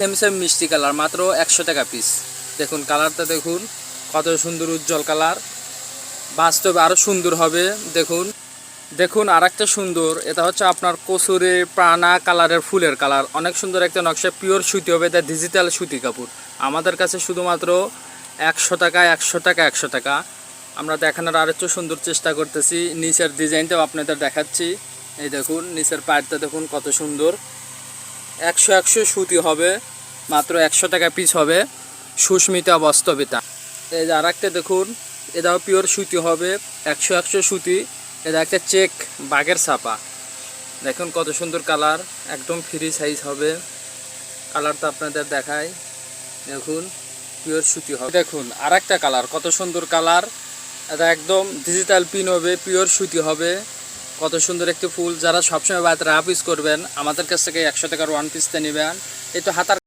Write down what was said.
Same same মিষ্টি colour, মাত্র 100 টাকা পিস। দেখুন কালারটা দেখুন কত সুন্দর উজ্জ্বল কালার, বাস্তবে আরও সুন্দর হবে। দেখুন দেখুন আর একটা সুন্দর, এটা হচ্ছে আপনার কসুরি প্রাণা কালারের ফুলের কালার, অনেক সুন্দর একটা নকশা, পিওর সুতি হবে, এটা ডিজিটাল সুতি কাপড়। আমাদের কাছে শুধুমাত্র 100 টাকা 100 টাকা 100 টাকা। আমরা দেখানোর আর একটু সুন্দর চেষ্টা করতেছি, নিচের ডিজাইনটাও আপনাদের দেখাচ্ছি। এই দেখুন নিচের পাড়টা দেখুন কত সুন্দর, 100 সুতি হবে, মাত্র 100 টাকা পিস হবে, সুস্মিতা বাস্তবিতা। এই যে আর একটা দেখুন, এটাও পিওর সুতি হবে, 100 সুতি। এটা একটা চেক বাঘের ছাপা, দেখুন কত সুন্দর কালার, একদম ফ্রি সাইজ হবে। কালারটা আপনাদের দেখায়, দেখুন পিওর সুতি হবে। দেখুন আর একটা কালার, কত সুন্দর কালার, এটা একদম ডিজিটাল পিন হবে, পিওর সুতি হবে, কত সুন্দর একটি ফুল। যারা সবসময় বাড়িতে রাফ ইউজ করবেন, আমাদের কাছ থেকে 100 টাকার ওয়ান পিসটা নেবেন। এই তো হাতার